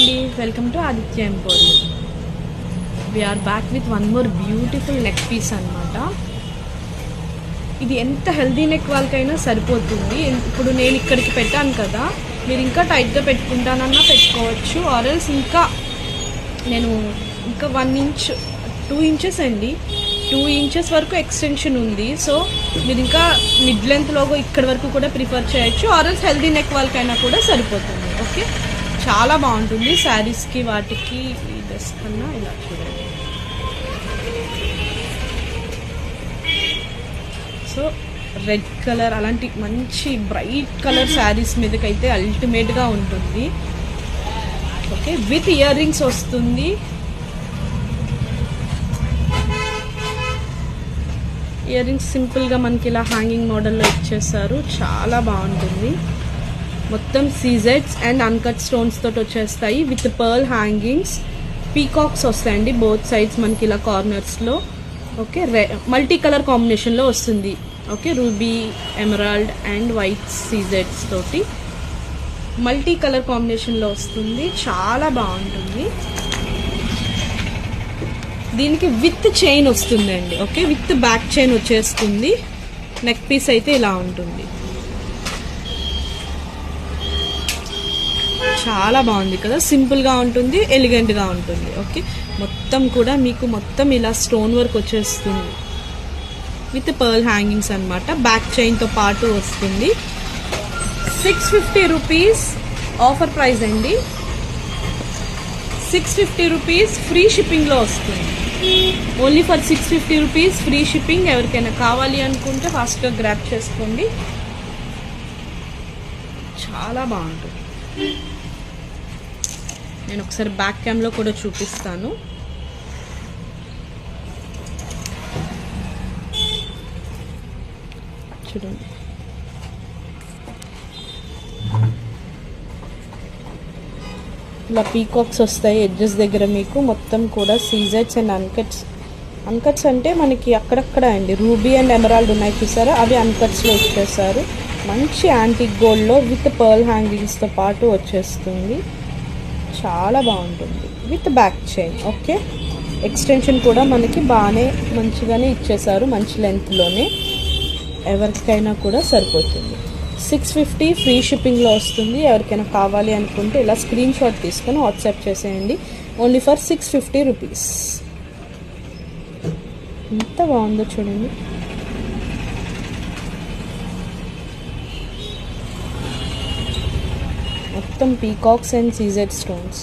అండి, welcome to Aditya Emporium. We're back with one more beautiful neck piece అనమాట. ఇది ఎంత హెల్దీ నెక్ వాళ్ళకైనా సరిపోతుంది. ఇప్పుడు నేను ఇక్కడికి పెట్టాను కదా, మీరు ఇంకా టైట్గా పెట్టుకుంటానన్నా పెట్టుకోవచ్చు. ఆర్ఎల్స్ నేను ఇంకా 1 ఇంచ్ 2 ఇంచెస్ అండి, 2 ఇంచెస్ వరకు ఎక్స్టెన్షన్ ఉంది. సో మీరు ఇంకా మిడ్ లెంత్లోగా ఇక్కడ వరకు కూడా ప్రిఫర్ చేయొచ్చు. ఆర్ఎల్స్ హెల్దీ నెక్ వాళ్ళకైనా కూడా సరిపోతుంది. ఓకే, చాలా బాగుంటుంది శారీస్కి వాటికి. ఈ డ్రెస్ కన్నా ఇలా చూడండి. సో రెడ్ కలర్ అలాంటి మంచి బ్రైట్ కలర్ శారీస్ మీదకైతే అల్టిమేట్గా ఉంటుంది. ఓకే, విత్ ఇయర్ రింగ్స్ వస్తుంది. ఇయర్ రింగ్స్ సింపుల్గా మనకి ఇలా హ్యాంగింగ్ మోడల్లో ఇచ్చేస్తారు. చాలా బాగుంటుంది. మొత్తం సీజెడ్స్ అండ్ అన్కట్ స్టోన్స్ తోటి వచ్చేస్తాయి విత్ పర్ల్ హ్యాంగింగ్స్. పీకాక్స్ వస్తాయండి బోత్ సైడ్స్ మనకి ఇలా కార్నర్స్లో. ఓకే, మల్టీ కలర్ కాంబినేషన్లో వస్తుంది. Okay, ruby, emerald and white సీజెడ్స్ తోటి మల్టీ కలర్ కాంబినేషన్లో వస్తుంది. చాలా బాగుంటుంది. దీనికి విత్ చైన్ వస్తుందండి. ఓకే, విత్ బ్యాక్ చైన్ వచ్చేస్తుంది. నెక్ పీస్ అయితే ఇలా ఉంటుంది. చాలా బాగుంది కదా, సింపుల్గా ఉంటుంది, ఎలిగెంట్గా ఉంటుంది. ఓకే, మొత్తం కూడా మీకు మొత్తం ఇలా స్టోన్ వర్క్ వచ్చేస్తుంది విత్ పర్ల్ హ్యాంగింగ్స్ అనమాట. బ్యాక్ చైన్తో పాటు వస్తుంది. 650 రూపీస్ ఆఫర్ ప్రైస్ అండి. 650 రూపీస్ ఫ్రీ షిప్పింగ్లో వస్తుంది. Only for 650 rupees free shipping. ఎవరికైనా కావాలి అనుకుంటే ఫాస్ట్గా గ్రాప్ చేసుకోండి. చాలా బాగుంటుంది. నేను ఒకసారి బ్యాక్ క్యామ్లో కూడా చూపిస్తాను. చూడండి, ఇలా పీకాక్స్ వస్తాయి ఎడ్జెస్ దగ్గర. మీకు మొత్తం కూడా సీజెడ్స్ అండ్ అన్కట్స్ అంటే మనకి అక్కడక్కడ అండి రూబీ అండ్ ఎమరాల్డ్ ఉన్నాయి చూసారా, అవి అన్కట్స్లో ఇచ్చేసారు. మంచి యాంటిక్ గోల్డ్లో విత్ పర్ల్ హ్యాంగింగ్స్తో పాటు వచ్చేస్తుంది. చాలా బాగుంటుంది with back chain. Okay, extension కూడా మనకి బాగానే మంచిగానే ఇచ్చేసారు, మంచి లెంత్లోనే. ఎవరికైనా కూడా సరిపోతుంది. 650 ఫ్రీ షిప్పింగ్లో వస్తుంది. ఎవరికైనా కావాలి అనుకుంటే ఇలా స్క్రీన్ షాట్ తీసుకొని వాట్సాప్ చేసేయండి. Only for 650 rupees. ఎంత బాగుందో చూడండి. మొత్తం పీకాక్స్ అండ్ సీజెడ్ స్టోన్స్.